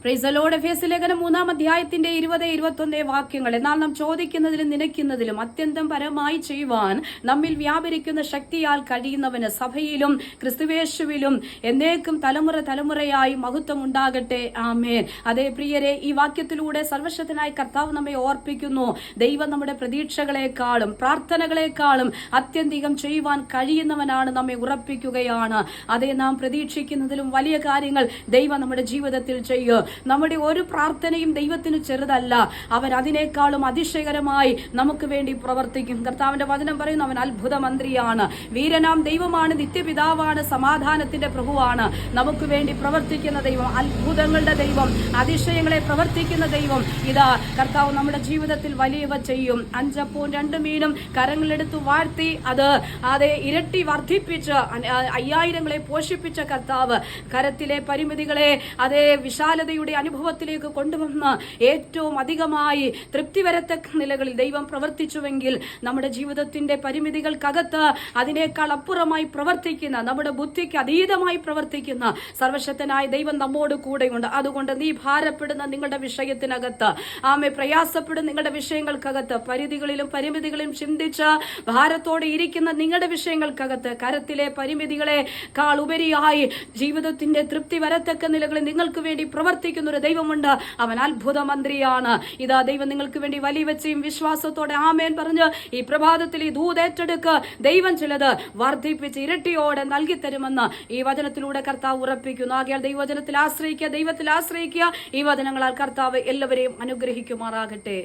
Praise the Lord. എഫേസ്യ ലേഖനം 3-ാം അധ്യായത്തിന്റെ 20-21 വാക്യങ്ങൾ. എന്നാൽ നാം ചോദിക്കുന്നതിലും നനയ്ക്കുന്നതിലും അത്യന്തം പരമായി ചെയ്യുവാൻ നമ്മിൽ വ്യാപരിക്കുന്ന ശക്തിയാൽ കഴിയുന്നവന് സഭയിലും ക്രിസ്തുവേശുവിലും എന്നേക്കും തലമുറയായി മഹത്വം ഉണ്ടാകട്ടെ. ആമേൻ. അതേ പ്രിയരെ, ഈ വാക്യത്തിലൂടെ സർവശക്തനായ കർത്താവ് നമ്മെ ഓർപ്പിക്കുന്നു, ദൈവം നമ്മുടെ പ്രതീക്ഷകളെക്കാളും പ്രാർത്ഥനകളെക്കാളും അത്യന്തികം ചെയ്യുവാൻ കഴിയുന്നവനാണ്, നമ്മെ ഉറപ്പിക്കുകയാണ്. അതേ, നാം പ്രതീക്ഷിക്കുന്നതിലും വലിയ കാര്യങ്ങൾ ദൈവം നമ്മുടെ ജീവിതത്തിൽ ചെയ്യും. നമ്മുടെ ഒരു പ്രാർത്ഥനയും ദൈവത്തിന് ചെറുതല്ല. അവൻ അതിനേക്കാളും അതിശയകരമായി നമുക്ക് വേണ്ടി പ്രവർത്തിക്കും. കർത്താവിന്റെ വചനം പറയുന്നു, അവൻ അത്ഭുത മന്ത്രിയാണ്, വീരനാം ദൈവമാണ്, നിത്യപിതാവാണ്, സമാധാനത്തിന്റെ പ്രഭുവാണ്. നമുക്ക് വേണ്ടി പ്രവർത്തിക്കുന്ന ദൈവം, അത്ഭുതങ്ങളുടെ ദൈവം, അതിശയങ്ങളെ പ്രവർത്തിക്കുന്ന ദൈവം. ഇതാ കർത്താവ് നമ്മുടെ ജീവിതത്തിൽ വലിയവ ചെയ്യും. 5 അപ്പവും 2 മീനും കരങ്ങളെടുത്ത് വാഴ്ത്തി അതേ ഇരട്ടി വർദ്ധിപ്പിച്ച് 5000ങ്ങളെ പോഷിപ്പിച്ച കർത്താവ് കരത്തിലെ പരിമിതികളെ അതേ വിശാലതയുടെ അനുഭവത്തിലേക്ക് കൊണ്ടുവന്ന് ഏറ്റവും അധികമായി തൃപ്തി വരത്തക്ക നിലകളിൽ ദൈവം പ്രവർത്തിച്ചുവെങ്കിൽ നമ്മുടെ ജീവിതത്തിന്റെ പരിമിതികൾക്കകത്ത് അതിനേക്കാൾ അപ്പുറമായി പ്രവർത്തിക്കുന്ന, നമ്മുടെ ബുദ്ധിക്ക് അതീതമായി പ്രവർത്തിക്കുന്ന സർവശക്തനായ ദൈവം നമ്മോട് കൂടെയുണ്ട്. അതുകൊണ്ട് നീ ഭാരപ്പെടുന്ന നിങ്ങളുടെ വിഷയത്തിനകത്ത്, പ്രയാസപ്പെടുന്ന നിങ്ങളുടെ വിഷയങ്ങൾക്കകത്ത്, പരിമിതികളിലും ചിന്തിച്ച് ഭാരത്തോടെ ഇരിക്കുന്ന നിങ്ങളുടെ വിഷയങ്ങൾക്കകത്ത് കരത്തിലെ പരിമിതികളെക്കാൾ ഉപരിയായി ജീവിതത്തിന്റെ തൃപ്തി വരത്തക്ക നിലകളിൽ നിങ്ങൾക്ക് വേണ്ടി പ്രവർത്തിക്കുന്ന ഒരു ദൈവമുണ്ട്. അവൻ അത്ഭുത മന്ത്രിയാണ്. ഇതാ ദൈവം നിങ്ങൾക്ക് വേണ്ടി വലിയ വെച്ചയും വിശ്വാസത്തോടെ ആമേൻ പറഞ്ഞ് ഈ പ്രഭാതത്തിൽ ഈ ദൂതേറ്റെടുക്ക്. ദൈവം ചിലത് വർദ്ധിപ്പിച്ച് ഇരട്ടിയോടെ നൽകി തരുമെന്ന് ഈ വചനത്തിലൂടെ കർത്താവ് ഉറപ്പിക്കുന്നു. ആകയാൽ ദൈവവചനത്തിൽ ആശ്രയിക്കുക, ദൈവത്തിൽ ആശ്രയിക്കുക. ഈ വചനങ്ങളാൽ കർത്താവ് എല്ലാവരെയും അനുഗ്രഹിക്കുമാറാകട്ടെ.